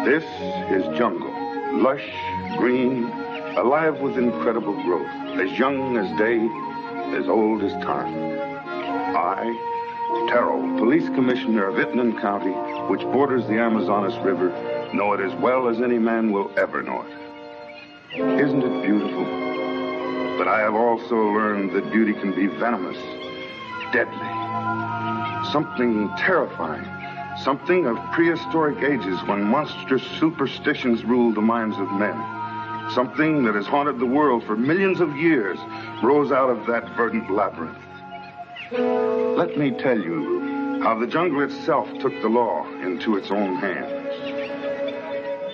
This is jungle, lush, green, alive with incredible growth, as young as day, as old as time. I, Terrell, police commissioner of Itnan County, which borders the Amazonas River, know it as well as any man will ever know it. Isn't it beautiful? But I have also learned that beauty can be venomous, deadly, something terrifying, something of prehistoric ages when monstrous superstitions ruled the minds of men. Something that has haunted the world for millions of years rose out of that verdant labyrinth. Let me tell you how the jungle itself took the law into its own hands.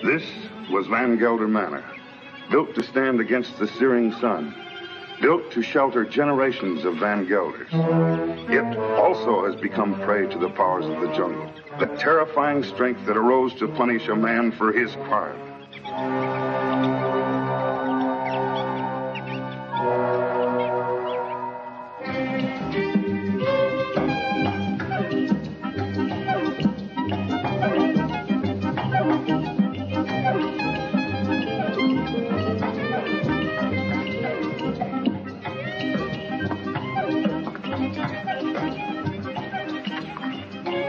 This was Van Gelder Manor, built to stand against the searing sun, built to shelter generations of Van Gelders. It also has become prey to the powers of the jungle, the terrifying strength that arose to punish a man for his crime.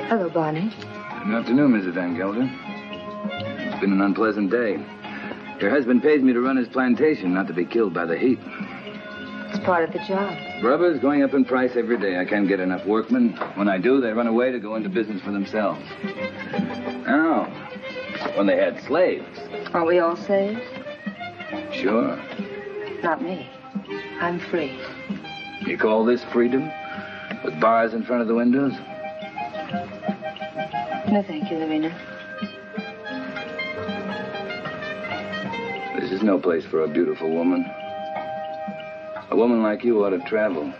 Hello, Barney. Good afternoon, Mrs. Van Gelder. It's been an unpleasant day. Your husband pays me to run his plantation, not to be killed by the heat. It's part of the job. Rubber's going up in price every day. I can't get enough workmen. When I do, they run away to go into business for themselves. Now, when they had slaves. Aren't we all slaves? Sure. Not me. I'm free. You call this freedom? With bars in front of the windows? No, thank you, Lorena. This is no place for a beautiful woman. A woman like you ought to travel,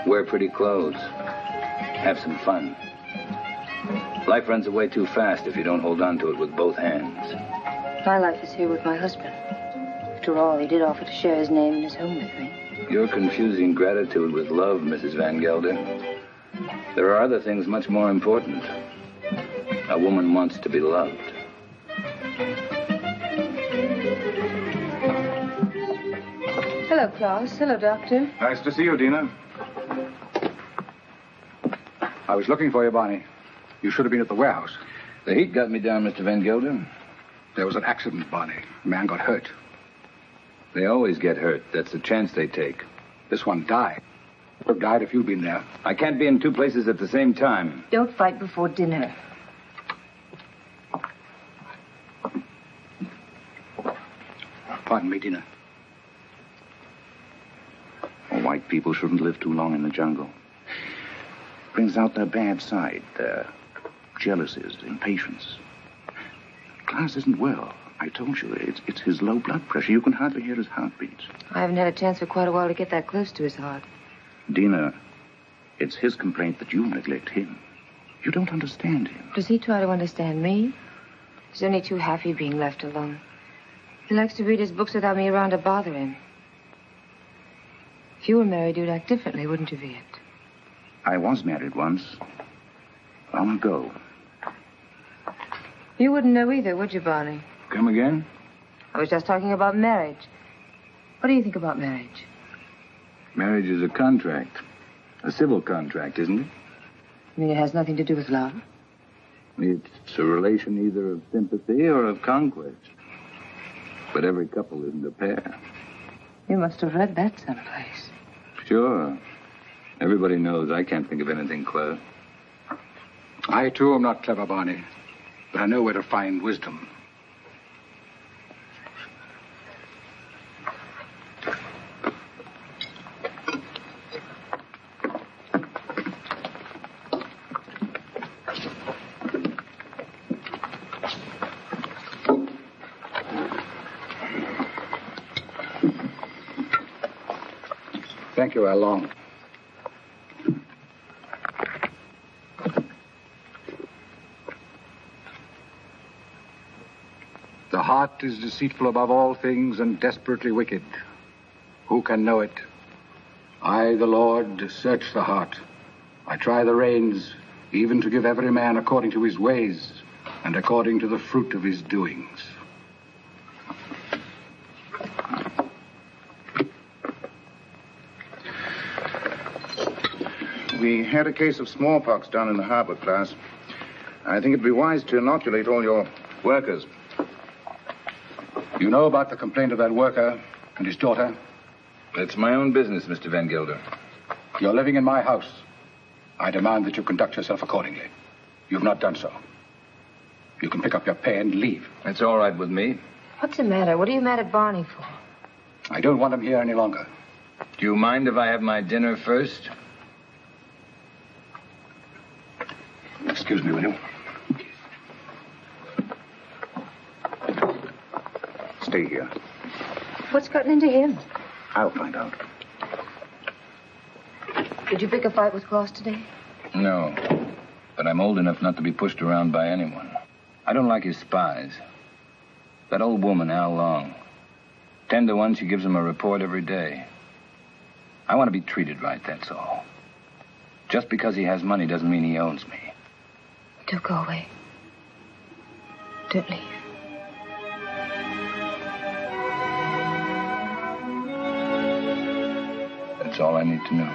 wear pretty clothes, have some fun. Life runs away too fast if you don't hold on to it with both hands. My life is here with my husband. After all, he did offer to share his name and his home with me. You're confusing gratitude with love, Mrs. Van Gelder. There are other things much more important. A woman wants to be loved. Hello, Klaus. Hello, Doctor. Nice to see you, Dina. I was looking for you, Barney. You should have been at the warehouse. The heat got me down, Mr. Van Gelder. There was an accident, Barney. A man got hurt. They always get hurt. That's the chance they take. This one died. Would have died if you'd been there. I can't be in two places at the same time. Don't fight before dinner. Pardon me, Dina. White people shouldn't live too long in the jungle. Brings out their bad side, their jealousies, impatience. Klaus isn't well. I told you, it's his low blood pressure. You can hardly hear his heartbeat. I haven't had a chance for quite a while to get that close to his heart. Dina, it's his complaint that you neglect him. You don't understand him. Does he try to understand me? He's only too happy being left alone. He likes to read his books without me around to bother him. If you were married, you'd act differently, wouldn't you, Viet? I was married once. Long ago. You wouldn't know either, would you, Barney? Come again? I was just talking about marriage. What do you think about marriage? Marriage is a contract. A civil contract, isn't it? You mean it has nothing to do with love? It's a relation either of sympathy or of conquest. But every couple isn't a pair. You must have read that someplace. Sure. Everybody knows I can't think of anything clever. I, too, am not clever, Barney. But I know where to find wisdom. Thank you, Along. The heart is deceitful above all things and desperately wicked. Who can know it? I, the Lord, search the heart. I try the reins, even to give every man according to his ways, and according to the fruit of his doings. We had a case of smallpox down in the harbor, class. I think it'd be wise to inoculate all your workers. You know about the complaint of that worker and his daughter? It's my own business, Mr. Van Gelder. You're living in my house. I demand that you conduct yourself accordingly. You've not done so. You can pick up your pay and leave. That's all right with me. What's the matter? What are you mad at Barney for? I don't want him here any longer. Do you mind if I have my dinner first? Excuse me, will you? Stay here. What's gotten into him? I'll find out. Did you pick a fight with Claus today? No. But I'm old enough not to be pushed around by anyone. I don't like his spies. That old woman, Al Long. 10 to 1, she gives him a report every day. I want to be treated right, that's all. Just because he has money doesn't mean he owns me. Don't go away. Don't leave. That's all I need to know.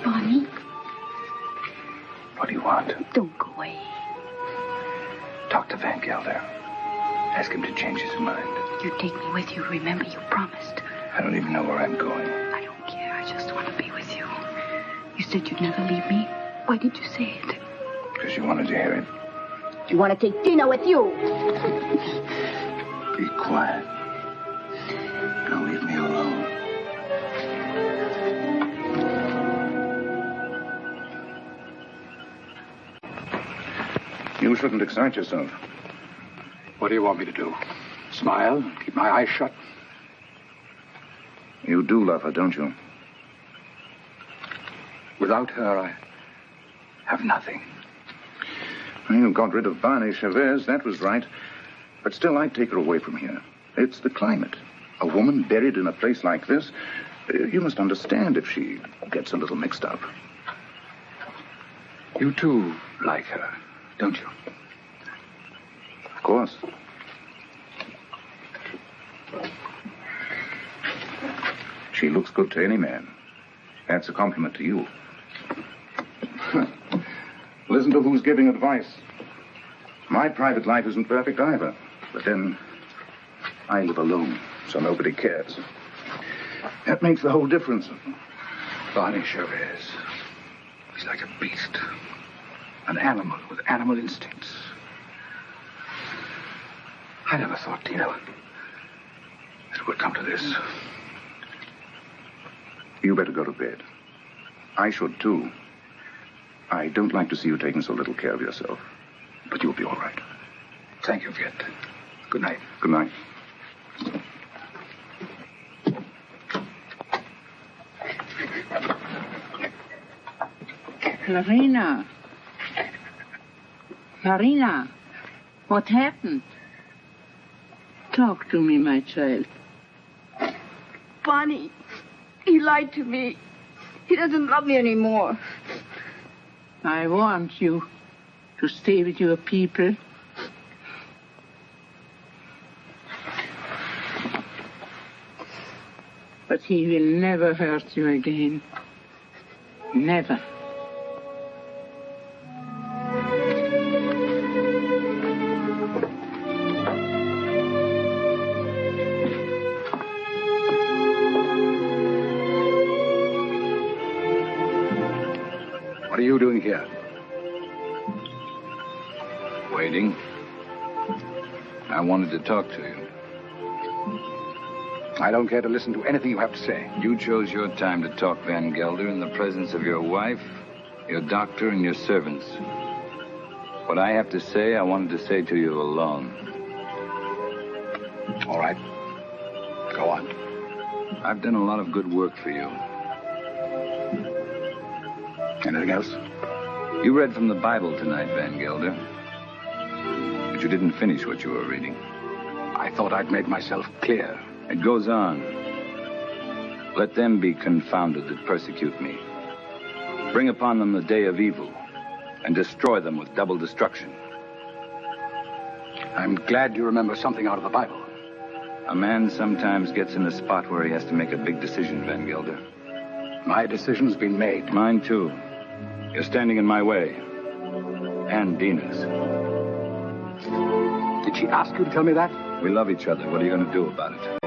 Barney? What do you want? Don't go away. Talk to Van Gelder. Ask him to change his mind. You take me with you. Remember, you promised. I don't even know where I'm going. I don't care. I just want to be with you. You said you'd never leave me. Why did you say it? Because you wanted to hear it. You want to take dinner with you? Be quiet. Now leave me alone. You shouldn't excite yourself. What do you want me to do? Smile? Keep my eyes shut? You do love her, don't you? Without her, I have nothing. You got rid of Barney Chavez. That was right. But still, I'd take her away from here. It's the climate. A woman buried in a place like this. You must understand if she gets a little mixed up. You too like her, don't you? Of course. She looks good to any man. That's a compliment to you. Listen to who's giving advice. My private life isn't perfect either. But then, I live alone, so nobody cares. That makes the whole difference. Barney Chavez. He's like a beast. An animal with animal instincts. I never thought, Tina, it would come to this. You better go to bed. I should, too. I don't like to see you taking so little care of yourself. But you'll be all right. Thank you, Viet. Good night. Good night. Marina. Marina, what happened? Talk to me, my child. Barney, he lied to me. He doesn't love me anymore. I want you to stay with your people. But he will never hurt you again. Never. What are you doing here? Waiting. I wanted to talk to you. I don't care to listen to anything you have to say. You chose your time to talk, Van Gelder, in the presence of your wife, your doctor, and your servants. What I have to say, I wanted to say to you alone. All right. Go on. I've done a lot of good work for you. Anything else? You read from the Bible tonight, Van Gelder. But you didn't finish what you were reading. I thought I'd made myself clear. It goes on. Let them be confounded that persecute me. Bring upon them the day of evil, and destroy them with double destruction. I'm glad you remember something out of the Bible. A man sometimes gets in a spot where he has to make a big decision, Van Gelder. My decision's been made. Mine, too. You're standing in my way. And Dina's. Did she ask you to tell me that? We love each other. What are you going to do about it?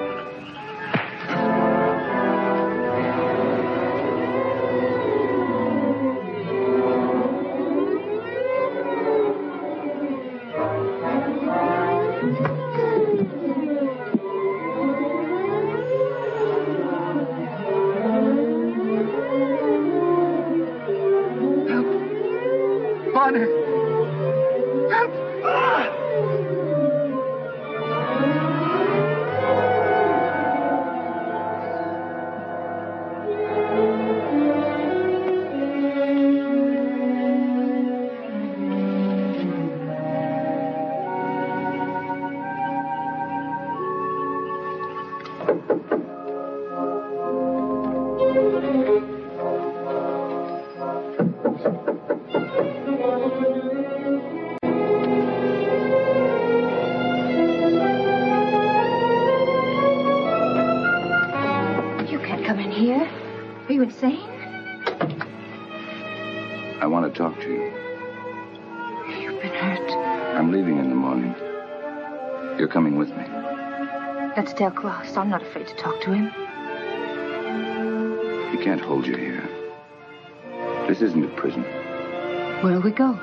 I want to talk to you. You've been hurt. I'm leaving in the morning. You're coming with me. Let's tell Klaus. I'm not afraid to talk to him. He can't hold you here. This isn't a prison. Where'll we go?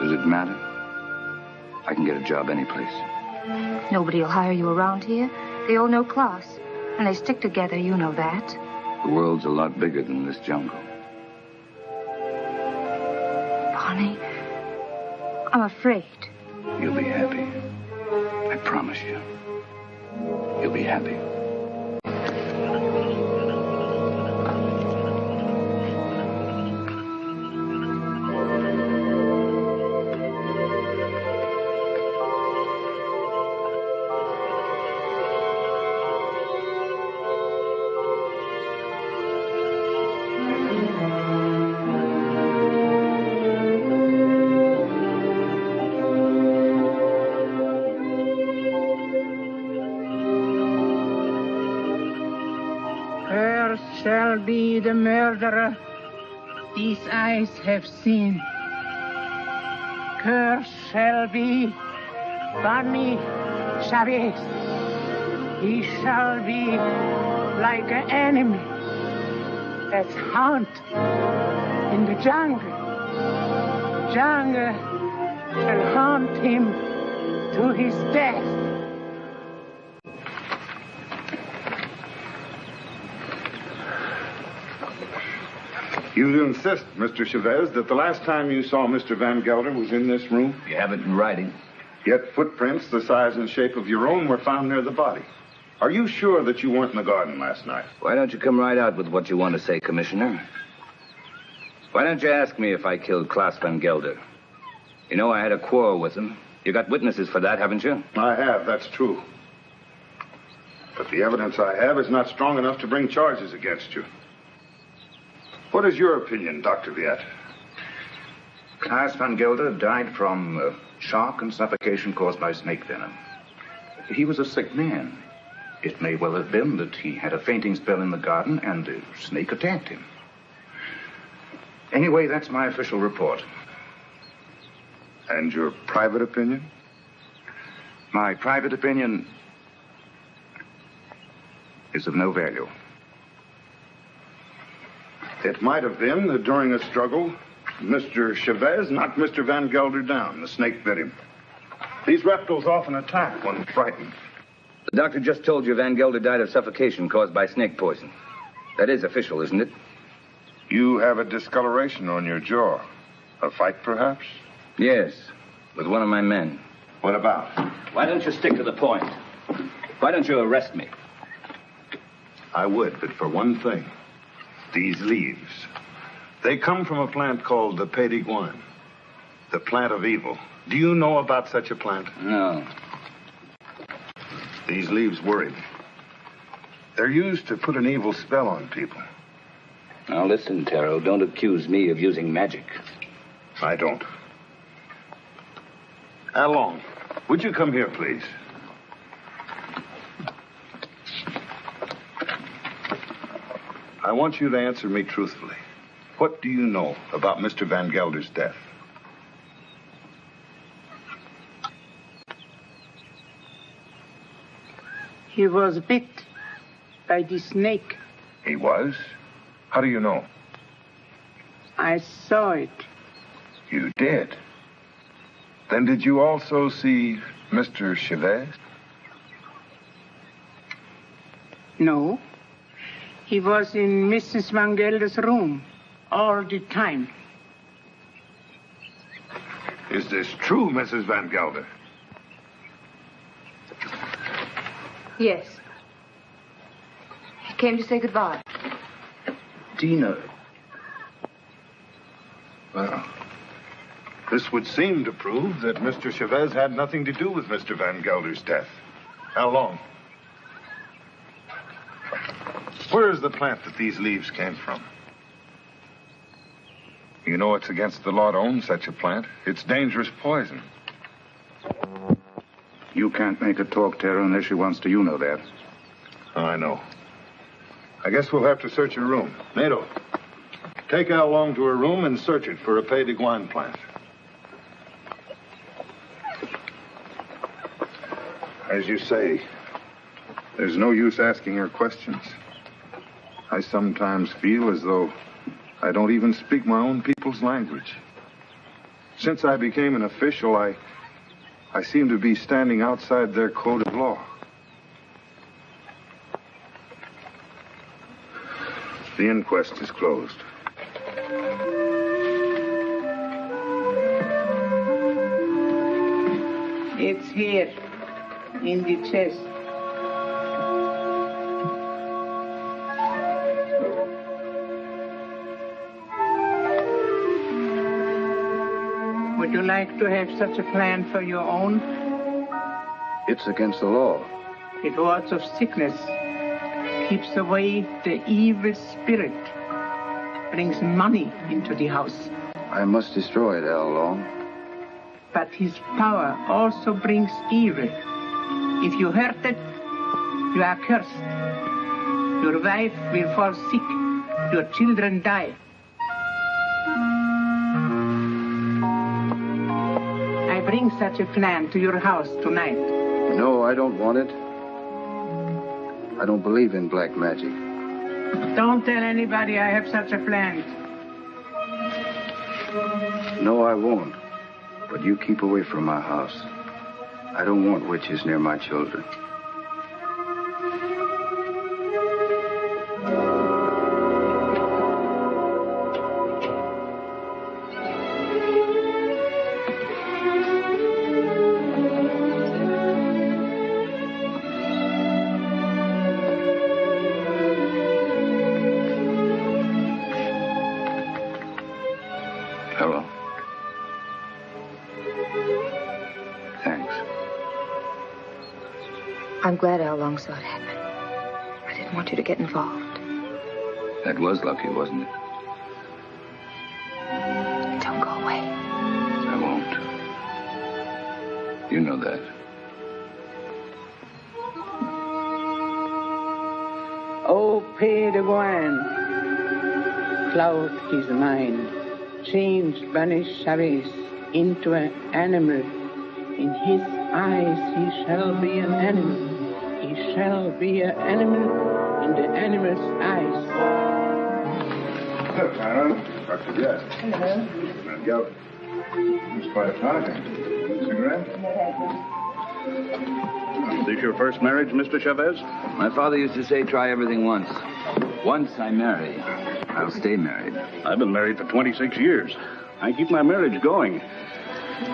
Does it matter? I can get a job any place. Nobody will hire you around here. They all know Klaus. And they stick together, you know that. The world's a lot bigger than this jungle. Barney, I'm afraid. You'll be happy. I promise you. You'll be happy. Shall be the murderer these eyes have seen. Cursed shall be Barney Chavez. He shall be like an enemy that's haunt in the jungle. Jungle shall haunt him to his death. You insist, Mr. Chavez, that the last time you saw Mr. Van Gelder was in this room? You have it in writing. Yet footprints the size and shape of your own were found near the body. Are you sure that you weren't in the garden last night? Why don't you come right out with what you want to say, Commissioner? Why don't you ask me if I killed Klaus Van Gelder? You know I had a quarrel with him. You got witnesses for that, haven't you? I have, that's true. But the evidence I have is not strong enough to bring charges against you. What is your opinion, Dr. Viet? Klaus Van Gelder died from shock and suffocation caused by snake venom. He was a sick man. It may well have been that he had a fainting spell in the garden and a snake attacked him. Anyway, that's my official report. And your private opinion? My private opinion is of no value. It might have been that during a struggle, Mr. Chavez knocked Mr. Van Gelder down. The snake bit him. These reptiles often attack when frightened. The doctor just told you Van Gelder died of suffocation caused by snake poison. That is official, isn't it? You have a discoloration on your jaw. A fight, perhaps? Yes, with one of my men. What about? Why don't you stick to the point? Why don't you arrest me? I would, but for one thing. These leaves. They come from a plant called the Payton, the plant of evil. Do you know about such a plant? No. These leaves worry me. They're used to put an evil spell on people. Now listen, Taro, don't accuse me of using magic. I don't. Along, would you come here, please? I want you to answer me truthfully. What do you know about Mr. Van Gelder's death? He was bit by the snake. He was? How do you know? I saw it. You did? Then did you also see Mr. Chavez? No. He was in Mrs. Van Gelder's room all the time. Is this true, Mrs. Van Gelder? Yes. He came to say goodbye. Dina. Well, this would seem to prove that Mr. Chavez had nothing to do with Mr. Van Gelder's death. How long? Where is the plant that these leaves came from? You know it's against the law to own such a plant. It's dangerous poison. You can't make her talk, Tara, unless she wants to. You know that. Oh, I know. I guess we'll have to search her room. Nato, take Al Long to her room and search it for a Pays de Guine plant. As you say, there's no use asking her questions. I sometimes feel as though I don't even speak my own people's language. Since I became an official, I seem to be standing outside their code of law. The inquest is closed. It's here, in the chest. Would you like to have such a plan for your own? It's against the law. It wards off sickness, keeps away the evil spirit, brings money into the house. I must destroy it, Al Long. But his power also brings evil. If you hurt it, you are cursed. Your wife will fall sick. Your children die. I bring such a plan to your house tonight. No, I don't want it. I don't believe in black magic. Don't tell anybody I have such a plan. No, I won't. But you keep away from my house. I don't want witches near my children. Hello. Thanks. I'm glad Al Long saw it happen. I didn't want you to get involved. That was lucky, wasn't it? Don't go away. I won't. You know that. Oh, Pays de Guine, cloud his mind, changed banished Chavez into an animal. In his eyes he shall be an animal. He shall be an animal in the animal's eyes. Hello, Clara. Dr. Jett. Hello. Van Gelder. It's quite a party. Cigarette? Is this your first marriage, Mr. Chavez? My father used to say, try everything once. Once I marry, I'll stay married. I've been married for 26 years. I keep my marriage going.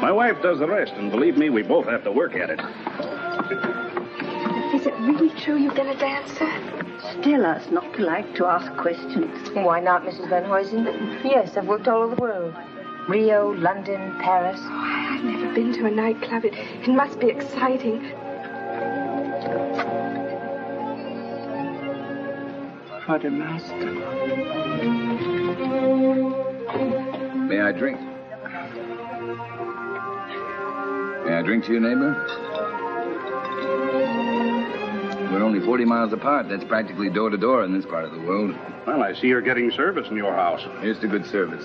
My wife does the rest, and believe me, we both have to work at it. Is it really true you've been a dancer? Tell us not to like to ask questions. Why not, Mrs. Van Huysen? Yes, I've worked all over the world. Rio, London, Paris. Oh, I've never been to a nightclub. It must be exciting. For the master. May I drink? May I drink to you, neighbor? We're only 40 miles apart. That's practically door to door in this part of the world. Well, I see you're getting service in your house. Here's to good service.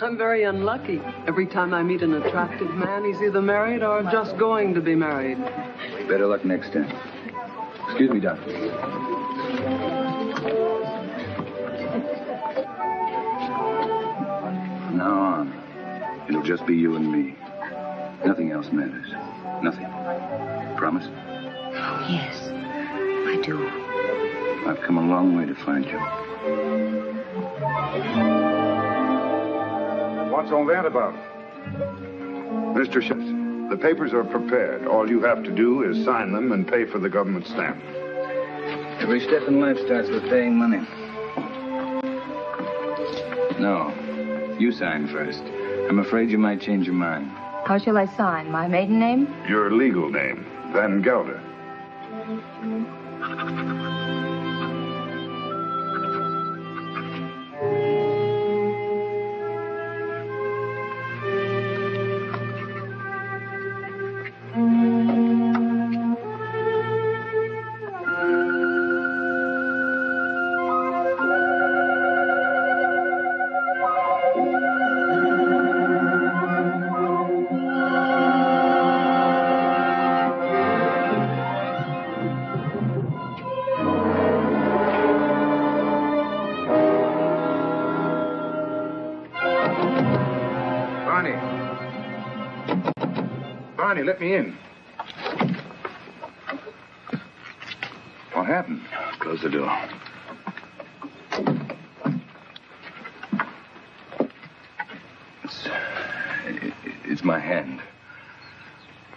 I'm very unlucky. Every time I meet an attractive man, he's either married or just going to be married. Better luck next time. Excuse me, Doctor. From now on, it'll just be you and me. Nothing else matters. Nothing. Promise? Oh, yes, I do. I've come a long way to find you. What's all that about? Mr. Schiff, the papers are prepared. All you have to do is sign them and pay for the government stamp. Every step in life starts with paying money. No, you sign first. I'm afraid you might change your mind. How shall I sign? My maiden name? Your legal name, Van Gelder. Let me in. What happened? Close the door. It's my hand.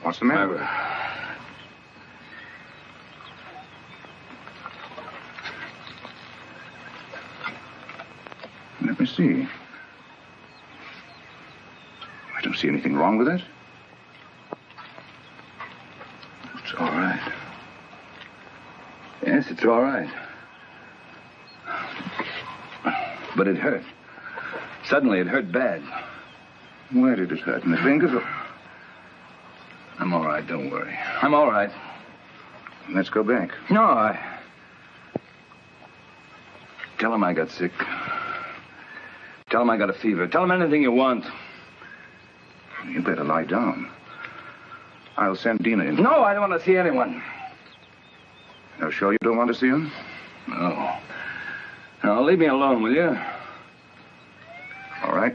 What's the matter? Let me see. I don't see anything wrong with it. All right. Yes, it's all right. But it hurt. Suddenly, it hurt bad. Where did it hurt? In the fingers? I'm all right, don't worry. I'm all right. Let's go back. No, Tell him I got sick. Tell him I got a fever. Tell him anything you want. You better lie down. I'll send Dina in. No, I don't want to see anyone. You're sure you don't want to see him? No. No, leave me alone, will you? All right.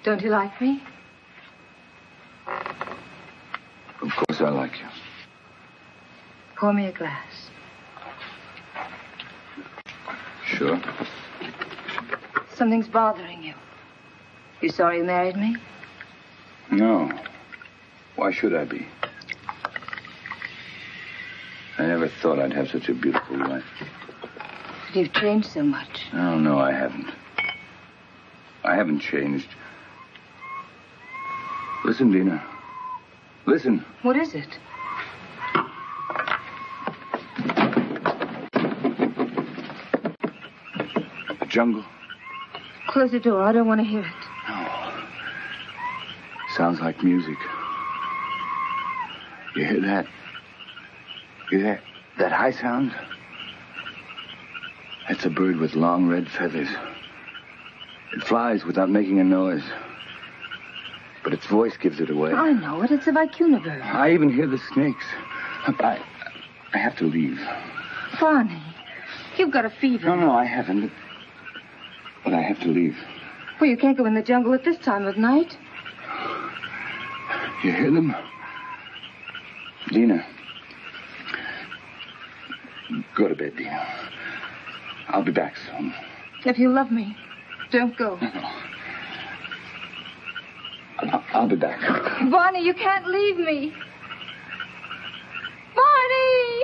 Don't you like me? Of course I like you. Pour me a glass. Sure. Something's bothering you. You sorry you married me? No. Why should I be? I never thought I'd have such a beautiful wife. But you've changed so much. Oh, no, I haven't. I haven't changed. Listen, Dina. Listen. What is it? The jungle. Close the door. I don't want to hear it. No. Sounds like music. You hear that? You hear that high sound? That's a bird with long red feathers. It flies without making a noise. But its voice gives it away. I know it. It's a vicuna bird. I even hear the snakes. I have to leave. Barney, you've got a fever. No, I haven't. But I have to leave. Well, you can't go in the jungle at this time of night. You hear them? Dina. Go to bed, Dina. I'll be back soon. If you love me, don't go. No. I'll be back. Barney, you can't leave me. Barney!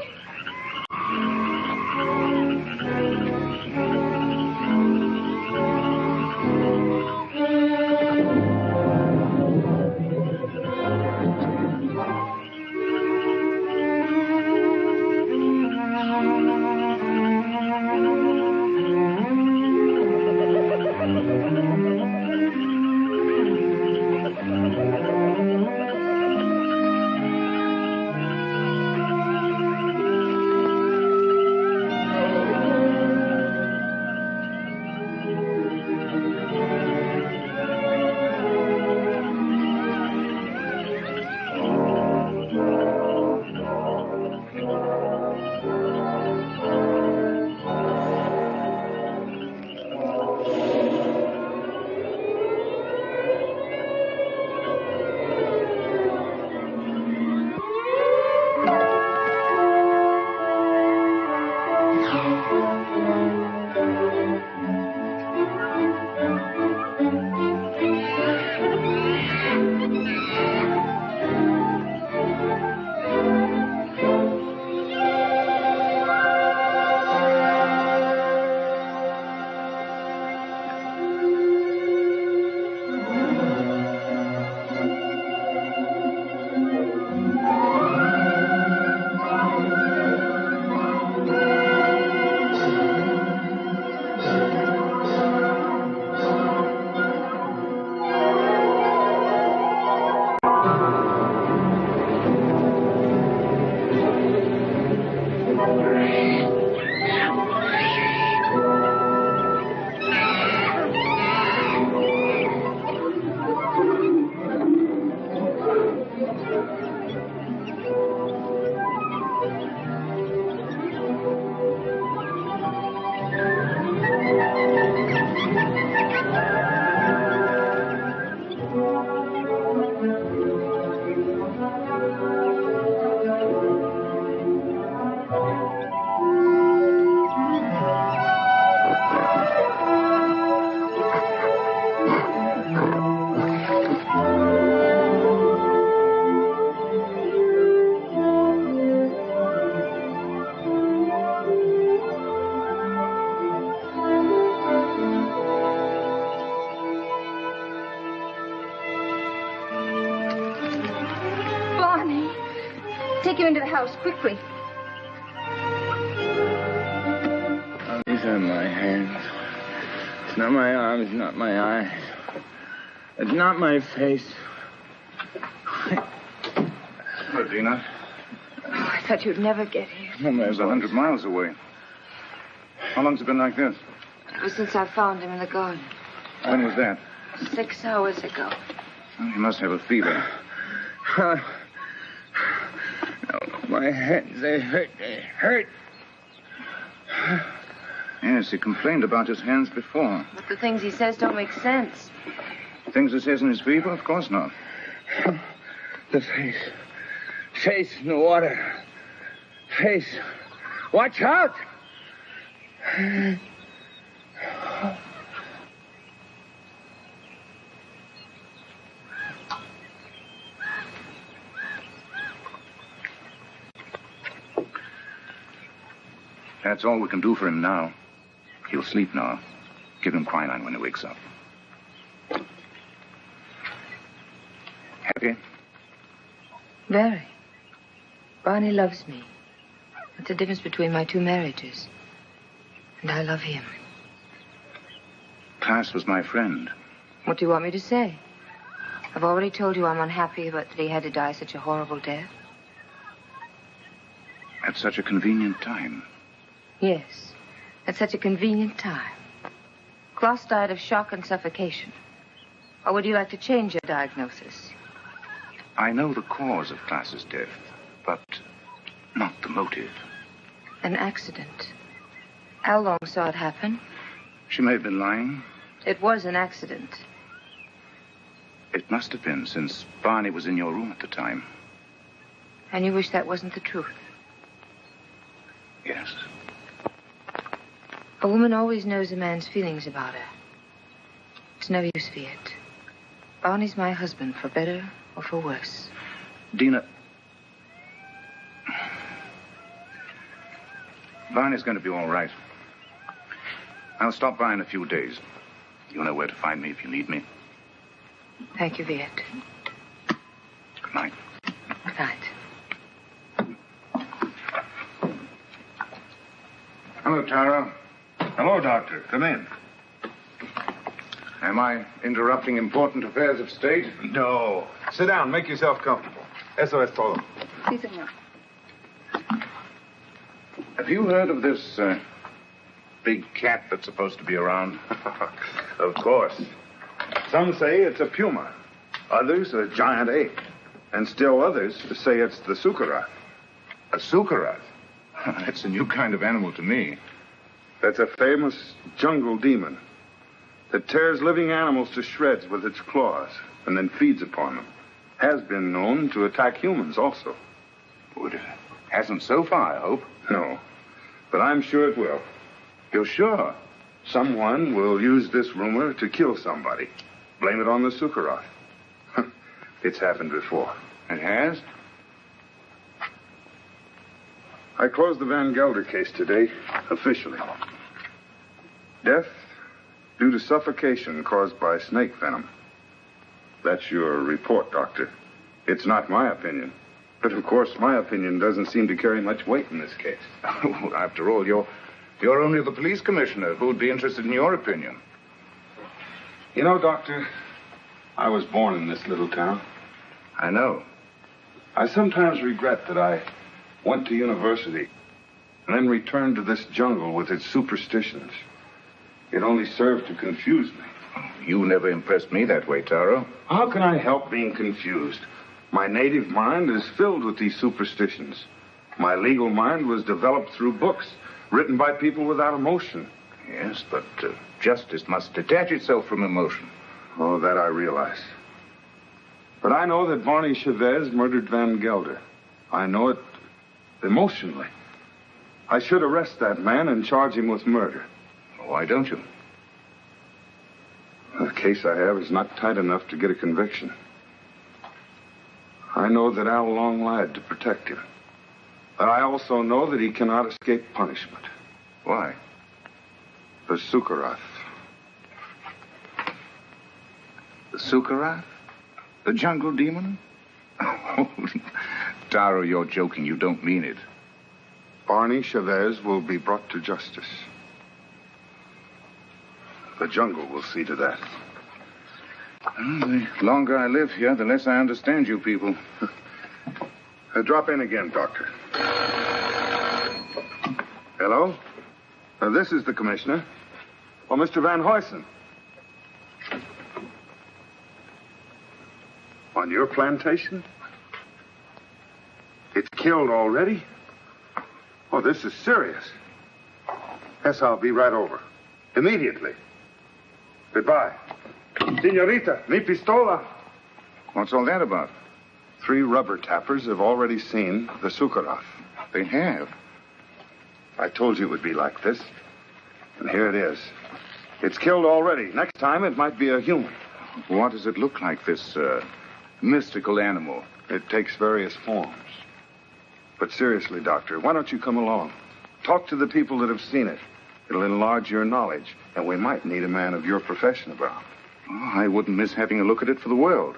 Into the house, quickly. Oh, these are my hands. It's not my arms, not my eyes. It's not my face. Hello, Dina. Oh, I thought you'd never get here. It was 100 miles away. How long's it been like this? Ever since I found him in the garden. When was that? 6 hours ago. Well, you must have a fever. My hands, they hurt. Yes, he complained about his hands before. But the things he says don't make sense. Things he says in his fever? Of course not. The face. Face in the water. Face. Watch out! That's all we can do for him now. He'll sleep now. Give him quinine when he wakes up. Happy? Very. Barney loves me. That's the difference between my 2 marriages. And I love him. Klaas was my friend. What do you want me to say? I've already told you I'm unhappy about that he had to die such a horrible death. At such a convenient time. Yes, at such a convenient time. Klaas died of shock and suffocation. Or would you like to change your diagnosis? I know the cause of Klaas's death, but not the motive. An accident. How long saw it happen? She may have been lying. It was an accident. It must have been, since Barney was in your room at the time. And you wish that wasn't the truth? Yes. A woman always knows a man's feelings about her. It's no use, Viet. Barney's my husband, for better or for worse. Dina, Barney's going to be all right. I'll stop by in a few days. You know where to find me if you need me. Thank you, Viet. Good night. Good night. Hello, Tara. Hello, Doctor. Come in. Am I interrupting important affairs of state? No. Sit down. Make yourself comfortable. Eso es todo. Sí, señor. Have you heard of this big cat that's supposed to be around? Of course. Some say it's a puma. Others a giant ape. And still others say it's the sukarat. A sukarat? That's a new kind of animal to me. That's a famous jungle demon that tears living animals to shreds with its claws and then feeds upon them. Has been known to attack humans also. Well, it hasn't so far, I hope. No, but I'm sure it will. You're sure? Someone will use this rumor to kill somebody. Blame it on the sukarat. It's happened before. It has? I closed the Van Gelder case today, officially. Death due to suffocation caused by snake venom. That's your report, Doctor. It's not my opinion. But, of course, my opinion doesn't seem to carry much weight in this case. After all, you're only the police commissioner. Who would be interested in your opinion? You know, Doctor, I was born in this little town. I know. I sometimes regret that I went to university and then returned to this jungle with its superstitions. It only served to confuse me. You never impressed me that way, Taro. How can I help being confused? My native mind is filled with these superstitions. My legal mind was developed through books written by people without emotion. Yes, but justice must detach itself from emotion. Oh, that I realize. But I know that Barney Chavez murdered Van Gelder. I know it emotionally. I should arrest that man and charge him with murder. Why don't you? The case I have is not tight enough to get a conviction. I know that Al Long lied to protect him. But I also know that he cannot escape punishment. Why? The Sukarat. The Sukarat? The jungle demon? Oh, Taro, you're joking. You don't mean it. Barney Chavez will be brought to justice. The jungle will see to that. Well, the longer I live here, the less I understand you people. Drop in again, Doctor. Hello? This is the commissioner. Oh, Mr. Van Huysen. On your plantation? It's killed already? Oh, this is serious. Yes, I'll be right over. Immediately. Goodbye. Senorita, mi pistola. What's all that about? 3 rubber tappers have already seen the Sukarat. They have? I told you it would be like this. And here it is. It's killed already. Next time, it might be a human. What does it look like, this mystical animal? It takes various forms. But seriously, Doctor, why don't you come along? Talk to the people that have seen it. It'll enlarge your knowledge, and we might need a man of your profession about. Oh, I wouldn't miss having a look at it for the world.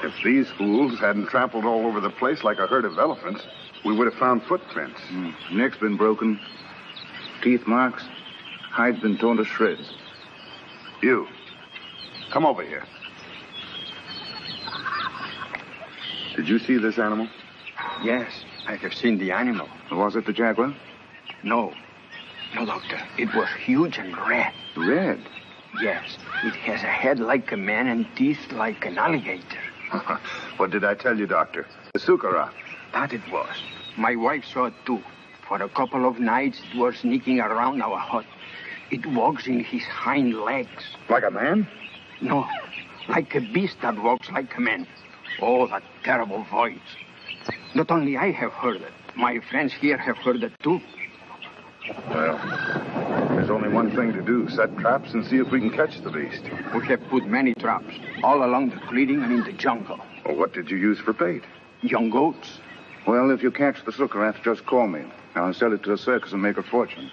If these fools hadn't trampled all over the place like a herd of elephants, we would have found footprints. Neck's been broken, teeth marks, hide's been torn to shreds. You, come over here. Did you see this animal? Yes, I have seen the animal. Was it the jaguar? No, No, Doctor. It was huge and red. Red? Yes. It has a head like a man and teeth like an alligator. What did I tell you, Doctor? The Sukarat. That it was. My wife saw it too. For a couple of nights, it was sneaking around our hut. It walks in his hind legs. Like a man? No, like a beast that walks like a man. Oh, that terrible voice. Not only I have heard it, my friends here have heard it too. Well, there's only one thing to do. Set traps and see if we can catch the beast. We have put many traps, all along the clearing and in the jungle. Well, what did you use for bait? Young goats. Well, if you catch the Sukarat, just call me. I'll sell it to the circus and make a fortune.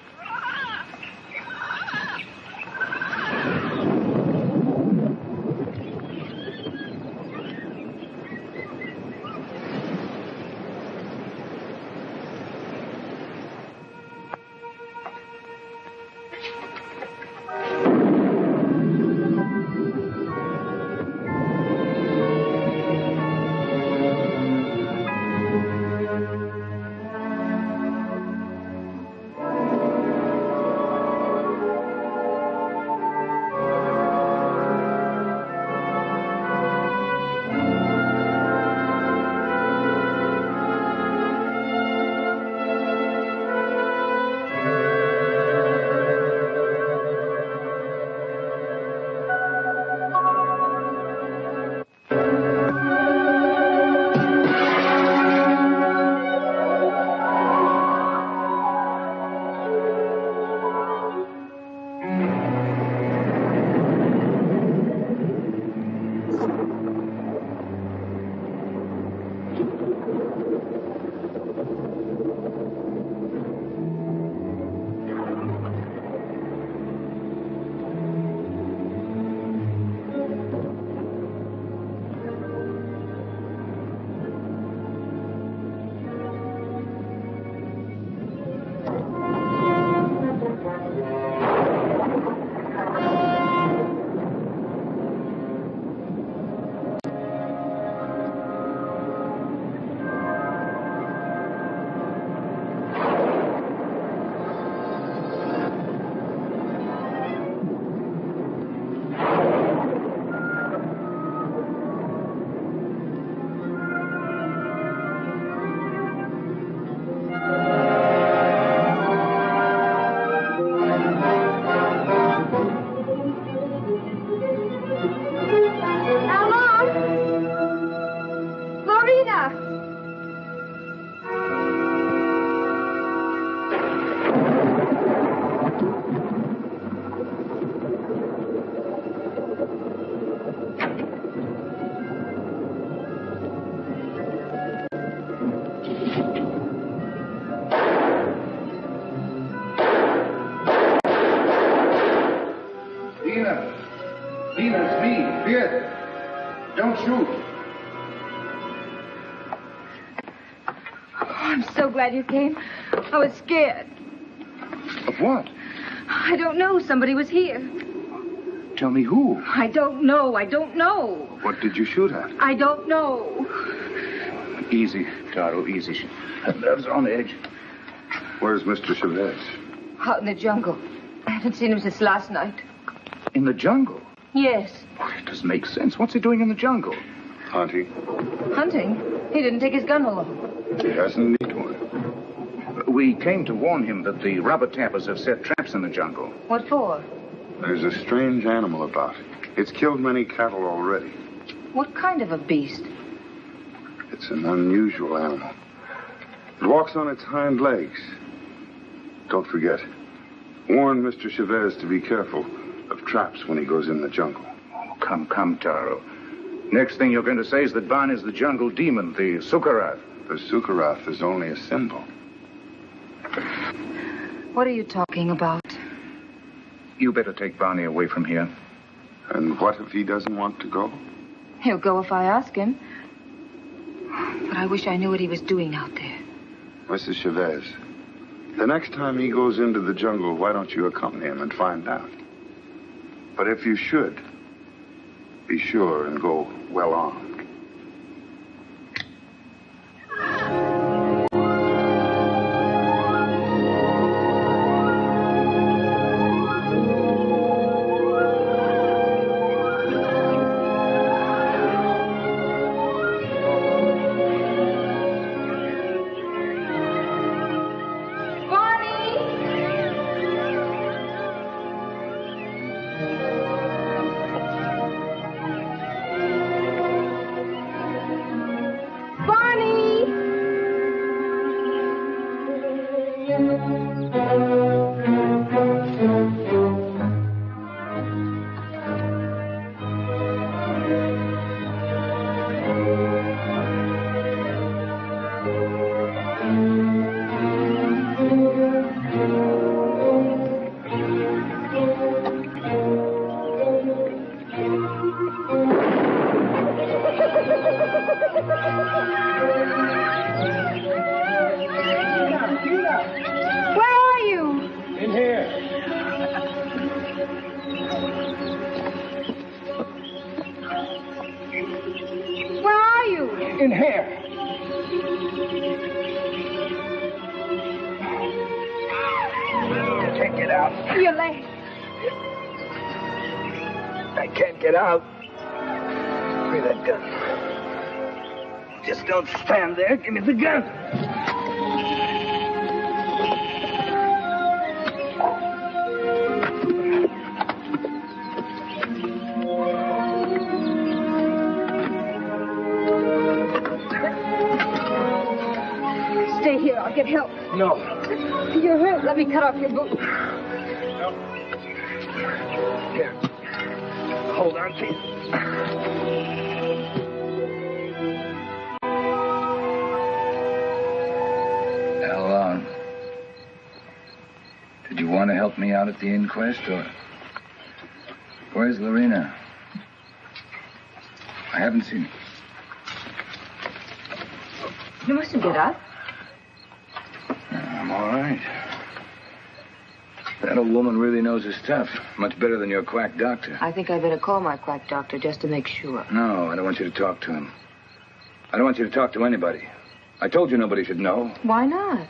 Dina, it's me, Beard. Don't shoot. Oh, I'm so glad you came. I was scared. Of what? I don't know. Somebody was here. Tell me who. I don't know. I don't know. What did you shoot at? I don't know. Easy, Taro, easy. Nerves are on edge. Where's Mr. Chavez? Out in the jungle. I haven't seen him since last night. In the jungle? Yes. Oh, it doesn't make sense. What's he doing in the jungle? Hunting. Hunting? He didn't take his gun along. He hasn't need one. We came to warn him that the rubber tappers have set traps in the jungle. What for? There's a strange animal about. It's killed many cattle already. What kind of a beast? It's an unusual animal. It walks on its hind legs. Don't forget. Warn Mr. Chavez to be careful of traps when he goes in the jungle. Oh, come, Taro. Next thing you're going to say is that Ban is the jungle demon, the Sukarath. The Sukarath is only a symbol. What are you talking about? You better take Barney away from here. And what if he doesn't want to go? He'll go if I ask him. But I wish I knew what he was doing out there. Mrs. Chavez, the next time he goes into the jungle, why don't you accompany him and find out? But if you should, be sure and go well armed. In here. I can't get out. Your leg. I can't get out. Give me that gun. Just don't stand there. Give me the gun. Stay here. I'll get help. No. You're hurt. Let me cut off your boot. No. Here. Hold on, please. How long? Did you want to help me out at the inquest, or... Where's Lorena? I haven't seen her. You mustn't get up. I'm all right. That old woman really knows her stuff. Much better than your quack doctor. I think I better call my quack doctor just to make sure. No, I don't want you to talk to him. I don't want you to talk to anybody. I told you nobody should know. Why not?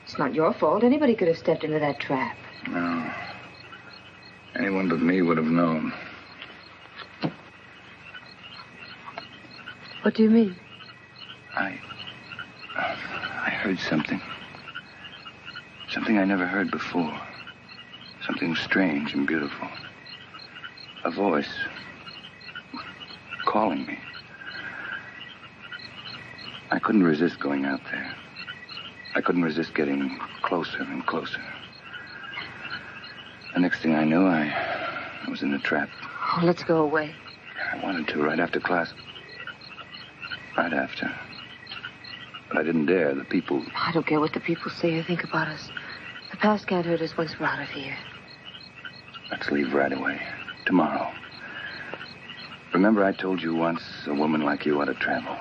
It's not your fault. Anybody could have stepped into that trap. No. Anyone but me would have known. What do you mean? I heard something. Something I never heard before. Something strange and beautiful. A voice calling me. I couldn't resist going out there. I couldn't resist getting closer and closer. The next thing I knew, I was in the trap. Oh, let's go away. I wanted to, right after class. Right after. But I didn't dare. The people... I don't care what the people say or think about us. The past can't hurt us once we're out of here. Let's leave right away. Tomorrow. Remember I told you once a woman like you ought to travel.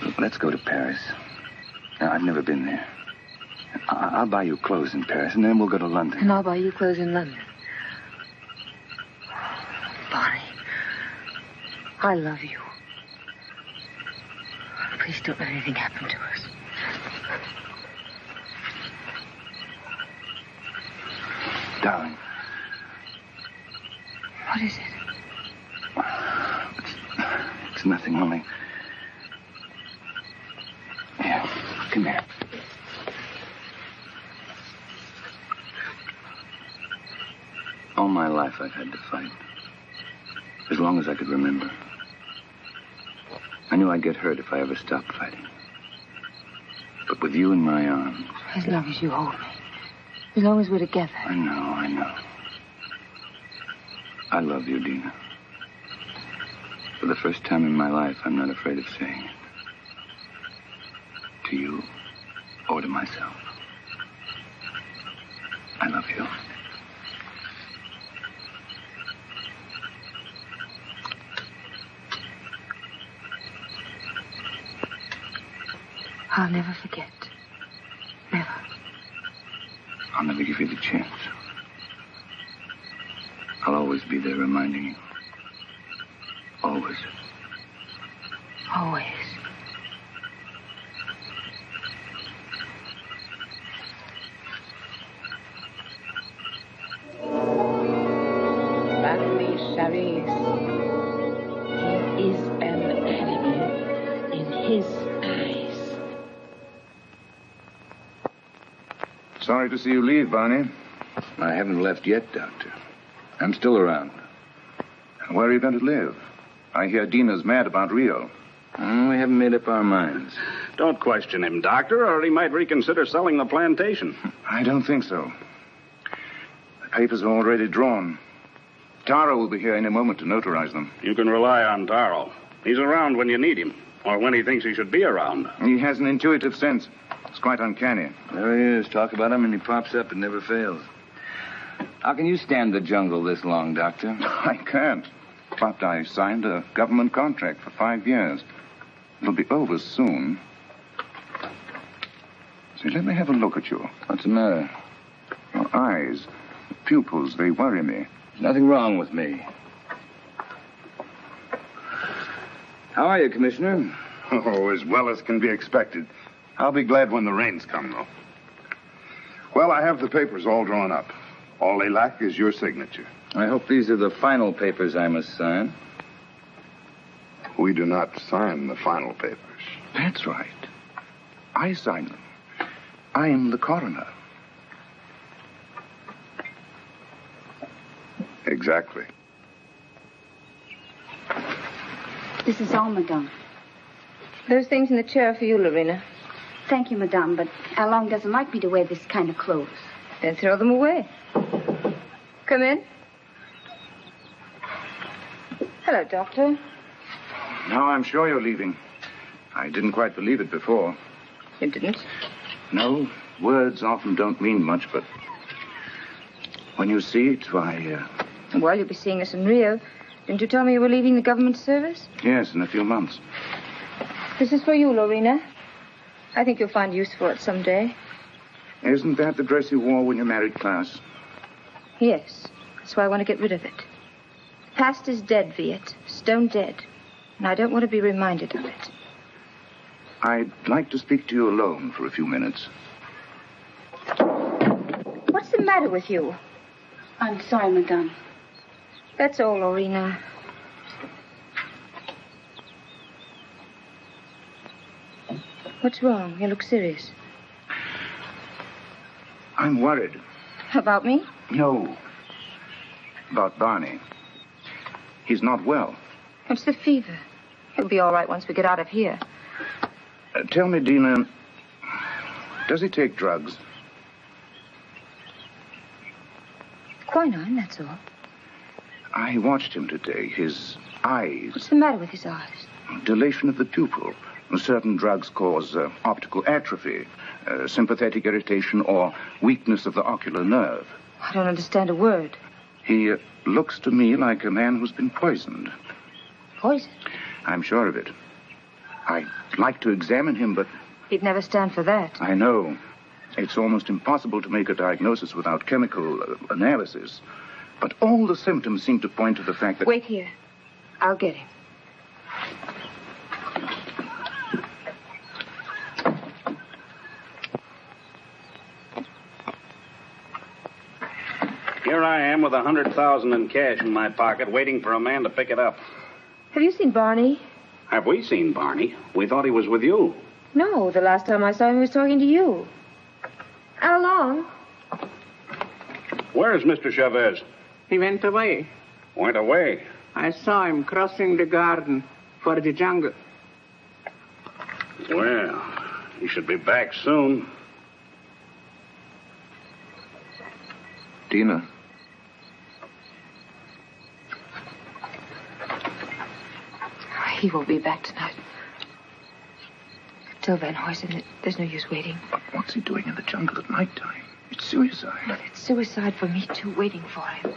Look, let's go to Paris. Now, I've never been there. I'll buy you clothes in Paris, and then we'll go to London. And I'll buy you clothes in London. Bonnie, I love you. Please don't let anything happen to us. Darling. What is it? It's nothing, only... Here, come here. All my life I've had to fight. As long as I could remember. I knew I'd get hurt if I ever stopped fighting. But with you in my arms... As long as you hold me. As long as we're together. I know. I love you, Dina. For the first time in my life, I'm not afraid of saying it. To you or to myself. I love you. I'll never forget. Never. I'll never give you the chance. I'll always be there reminding you. Always. Always. Barney Chavez. He is an animal in his eyes. Sorry to see you leave, Barney. I haven't left yet, Doctor. I'm still around. Where are you going to live? I hear Dina's mad about Rio. We haven't made up our minds. Don't question him, Doctor, or he might reconsider selling the plantation. I don't think so. The papers are already drawn. Taro will be here any moment to notarize them. You can rely on Taro. He's around when you need him, or when he thinks he should be around. He has an intuitive sense. It's quite uncanny. There he is. Talk about him and he pops up. It never fails. How can you stand the jungle this long, Doctor? I can't. But I signed a government contract for 5 years. It'll be over soon. See, let me have a look at you. What's the matter? Your eyes, the pupils, they worry me. There's nothing wrong with me. How are you, Commissioner? Oh, as well as can be expected. I'll be glad when the rains come, though. Well, I have the papers all drawn up. All they lack is your signature. I hope these are the final papers I must sign. We do not sign the final papers. That's right. I sign them. I am the coroner. Exactly. This is all, madame. Those things in the chair are for you, Lorena. Thank you, madame, but Along doesn't like me to wear this kind of clothes. Then throw them away. Come in. Hello, Doctor. Now I'm sure you're leaving. I didn't quite believe it before. You didn't? No, words often don't mean much, but when you see it, why, Well, you'll be seeing us in Rio. Didn't you tell me you were leaving the government service? Yes, in a few months. This is for you, Lorena. I think you'll find use for it someday. Isn't that the dress you wore when you married Klaus? Yes. That's why I want to get rid of it. The past is dead, Viet. Stone dead. And I don't want to be reminded of it. I'd like to speak to you alone for a few minutes. What's the matter with you? I'm sorry, madame. That's all, Lorena. What's wrong? You look serious. I'm worried. About me? No. About Barney. He's not well. It's the fever. He'll be all right once we get out of here. Tell me, Dina, does he take drugs? Quinine, that's all. I watched him today. His eyes. What's the matter with his eyes? Dilation of the pupil. Certain drugs cause optical atrophy, sympathetic irritation, or weakness of the ocular nerve. I don't understand a word. He looks to me like a man who's been poisoned. Poisoned? I'm sure of it. I'd like to examine him, but... He'd never stand for that. I know. It's almost impossible to make a diagnosis without chemical analysis. But all the symptoms seem to point to the fact that... Wait here. I'll get him. Here I am with $100,000 in cash in my pocket, waiting for a man to pick it up. Have you seen Barney? Have we seen Barney? We thought he was with you. No, the last time I saw him, he was talking to you. How long? Where's Mr. Chavez? He went away. Went away? I saw him crossing the garden for the jungle. Well, he should be back soon. Dina. He won't be back tonight. Tell Van Huysen that there's no use waiting. But what's he doing in the jungle at nighttime? It's suicide. It's suicide for me, too, waiting for him.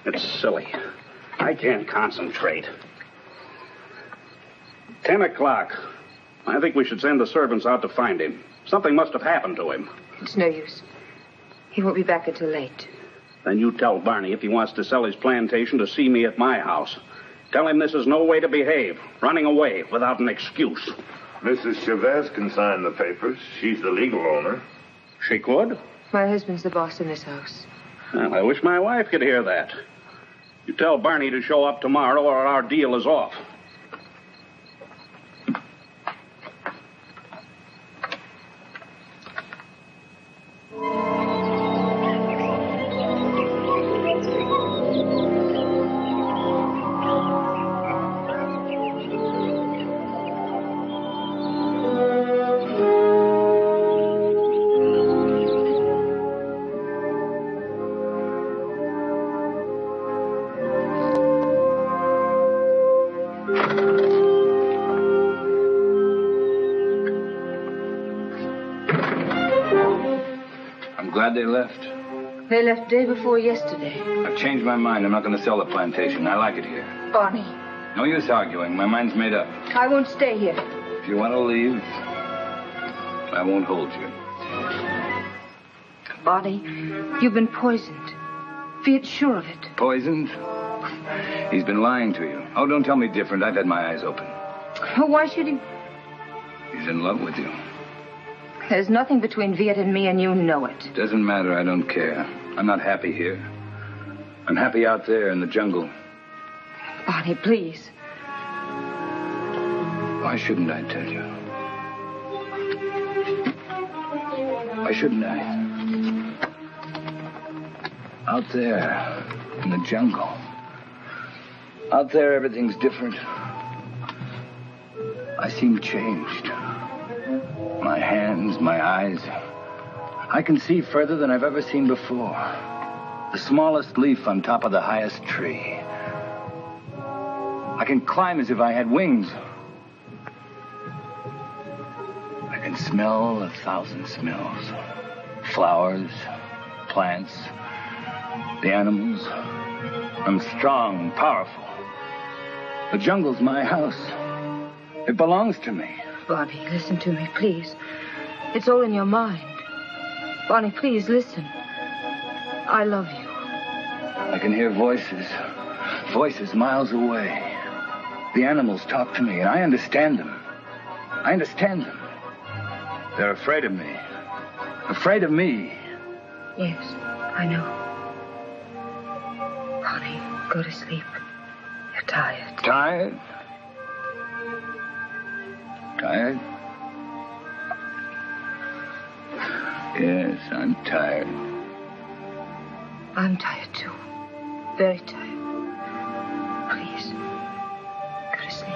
It's silly. I can't concentrate. 10 o'clock. I think we should send the servants out to find him. Something must have happened to him. It's no use. He won't be back until late. Then you tell Barney if he wants to sell his plantation to see me at my house. Tell him this is no way to behave, running away without an excuse. Mrs. Chavez can sign the papers. She's the legal owner. She could? My husband's the boss in this house. Well, I wish my wife could hear that. You tell Barney to show up tomorrow or our deal is off. Glad they left. They left day before yesterday. I've changed my mind. I'm not going to sell the plantation. I like it here. Barney. No use arguing. My mind's made up. I won't stay here. If you want to leave, I won't hold you. Barney, you've been poisoned. Be it sure of it. Poisoned? He's been lying to you. Oh, don't tell me different. I've had my eyes open. Why should he? He's in love with you. There's nothing between Viet and me, and you know it. Doesn't matter. I don't care. I'm not happy here. I'm happy out there in the jungle. Bonnie, please. Why shouldn't I tell you? Why shouldn't I? Out there in the jungle. Out there, everything's different. I seem changed. My hands, my eyes. I can see further than I've ever seen before. The smallest leaf on top of the highest tree. I can climb as if I had wings. I can smell 1,000 smells. Flowers, plants, the animals. I'm strong, powerful. The jungle's my house. It belongs to me. Bonnie, listen to me, please. It's all in your mind. Bonnie, please listen. I love you. I can hear voices. Voices miles away. The animals talk to me, and I understand them. I understand them. They're afraid of me. Afraid of me. Yes, I know. Bonnie, go to sleep. You're tired. Tired? Tired? Yes, I'm tired. I'm tired, too. Very tired. Please, go to sleep.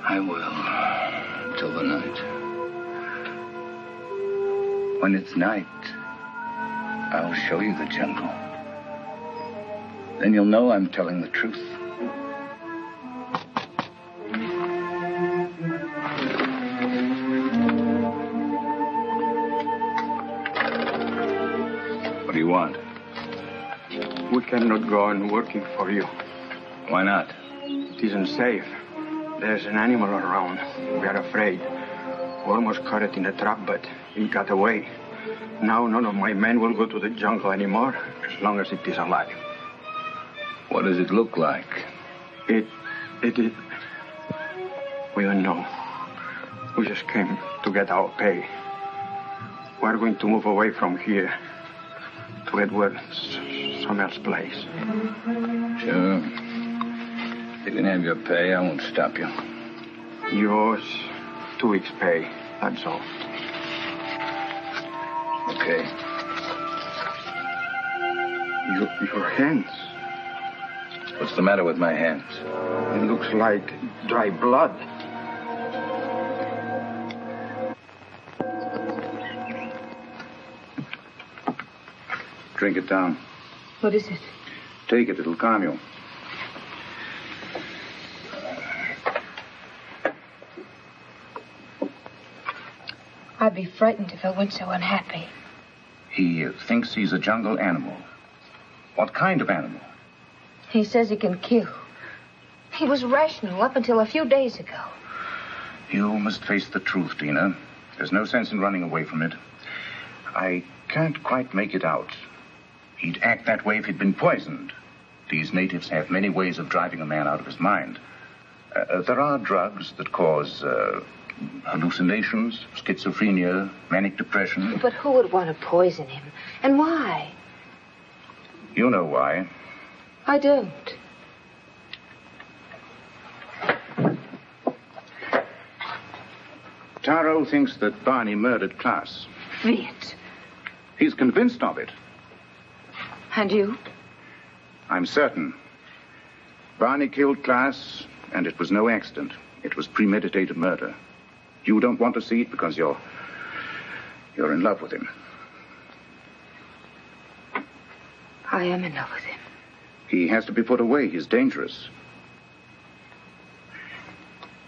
I will. Till the night. When it's night, I'll show you the jungle. Then you'll know I'm telling the truth. What do you want? We cannot go on working for you. Why not? It isn't safe. There's an animal around. We are afraid. We almost caught it in a trap, but he got away. Now none of my men will go to the jungle anymore, as long as it is alive. What does it look like? It is... We don't know. We just came to get our pay. We're going to move away from here to Edward, some else place. Sure. You can have your pay. I won't stop you. Yours, 2 weeks' pay. That's all. Okay. Your hands. What's the matter with my hands? It looks like dry blood. Drink it down. What is it? Take it. It'll calm you. I'd be frightened if I weren't so unhappy. He thinks he's a jungle animal. What kind of animal? He says he can kill. He was rational up until a few days ago. You must face the truth, Tina. There's no sense in running away from it. I can't quite make it out. He'd act that way if he'd been poisoned. These natives have many ways of driving a man out of his mind. There are drugs that cause hallucinations, schizophrenia, manic depression. But who would want to poison him? And why? You know why. I don't. Taro thinks that Barney murdered Klaas. Viet. He's convinced of it. And you? I'm certain. Barney killed Klaas, and it was no accident. It was premeditated murder. You don't want to see it because you're in love with him. I am in love with him. He has to be put away. He's dangerous.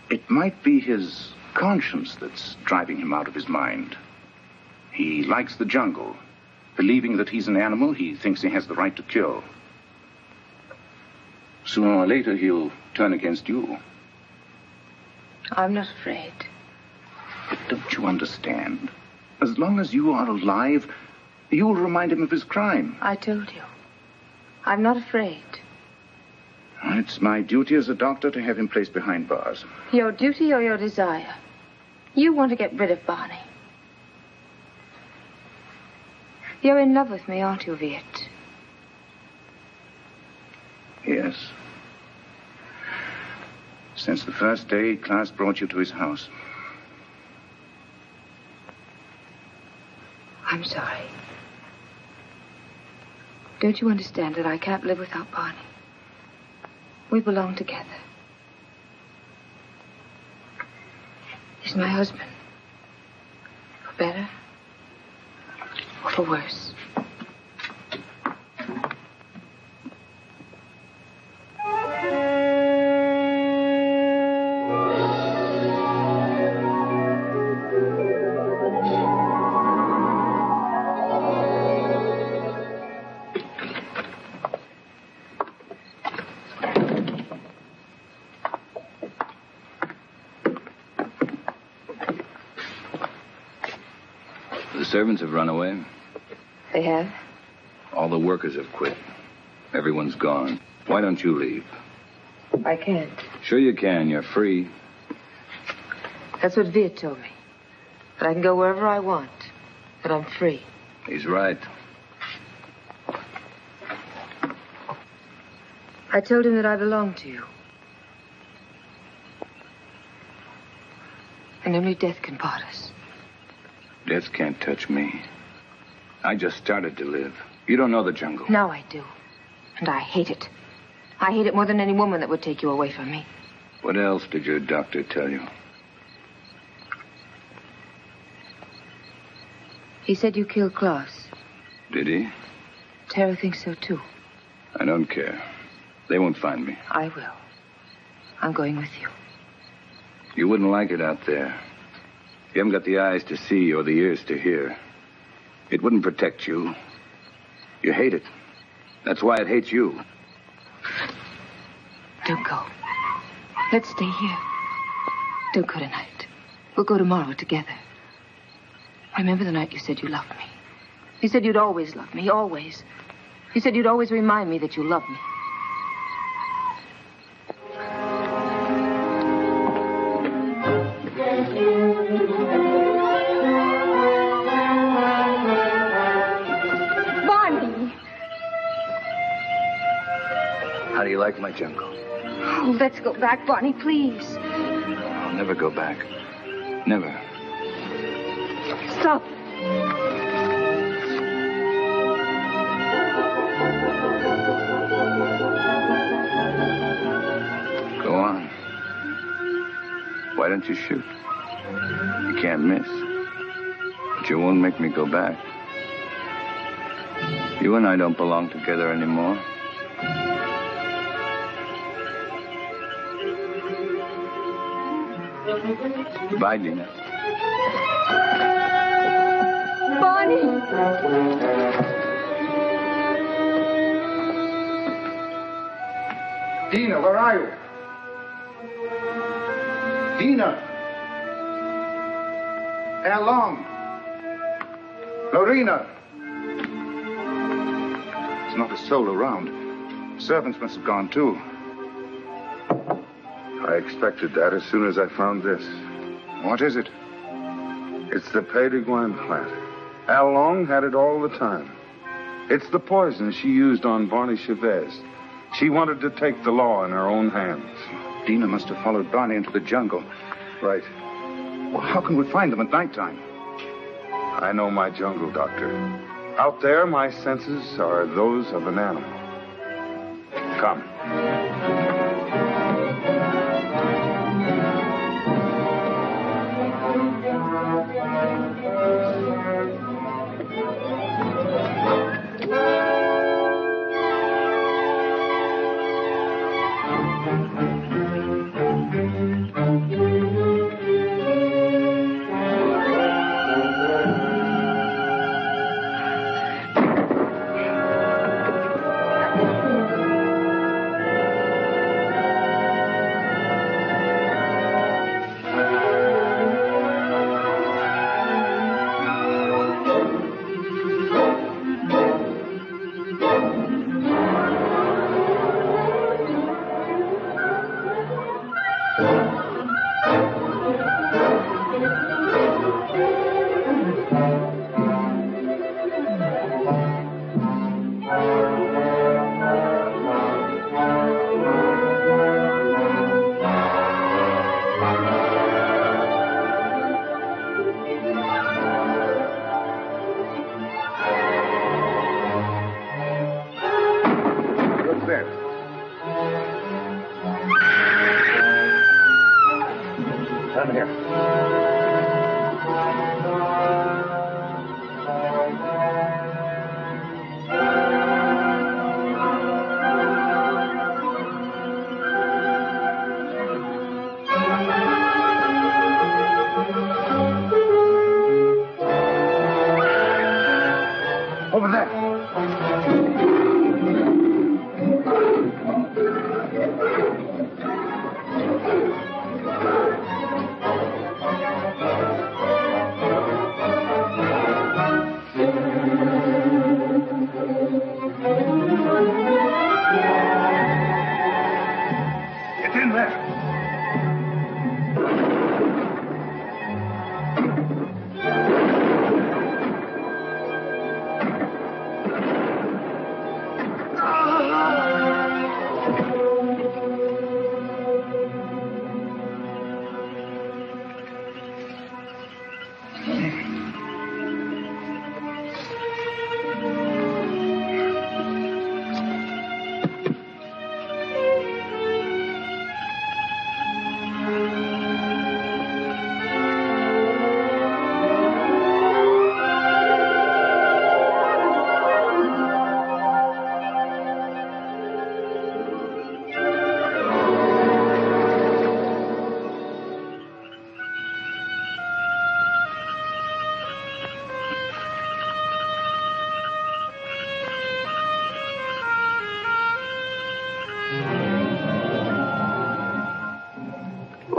It might be his conscience that's driving him out of his mind. He likes the jungle. Believing that he's an animal, he thinks he has the right to kill. Sooner or later, he'll turn against you. I'm not afraid. But don't you understand? As long as you are alive, you'll remind him of his crime. I told you. I'm not afraid. It's my duty as a doctor to have him placed behind bars. Your duty or your desire? You want to get rid of Barney. You're in love with me, aren't you, Viet? Yes. Since the first day Klaus brought you to his house. I'm sorry. Don't you understand that I can't live without Barney? We belong together. He's my husband. For better or for worse. The servants have run away. They have? All the workers have quit. Everyone's gone. Why don't you leave? I can't. Sure you can. You're free. That's what Viet told me. That I can go wherever I want. That I'm free. He's right. I told him that I belong to you. And only death can part us. Death can't touch me. I just started to live. You don't know the jungle. Now I do. And I hate it. I hate it more than any woman that would take you away from me. What else did your doctor tell you? He said you killed Klaus. Did he? Tara thinks so, too. I don't care. They won't find me. I will. I'm going with you. You wouldn't like it out there. You haven't got the eyes to see or the ears to hear. It wouldn't protect you. You hate it. That's why it hates you. Don't go. Let's stay here. Don't go tonight. We'll go tomorrow together. Remember the night you said you loved me. You said you'd always love me, always. You said you'd always remind me that you loved me. How do you like my jungle? Oh, let's go back, Barney, please. I'll never go back. Never. Stop. Go on. Why don't you shoot? You can't miss. But you won't make me go back. You and I don't belong together anymore. Goodbye, Dina. Barney! Dina, where are you? Dina! How long? Lorena! There's not a soul around. Servants must have gone, too. I expected that as soon as I found this. What is it? It's the Payton plant. Al Long had it all the time. It's the poison she used on Barney Chavez. She wanted to take the law in her own hands. Dina must have followed Barney into the jungle. Right. Well, how can we find them at nighttime? I know my jungle, Doctor. Out there, my senses are those of an animal. Come.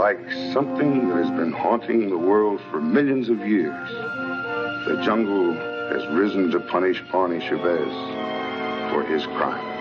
Like something that has been haunting the world for millions of years, the jungle has risen to punish Barney Chavez for his crime.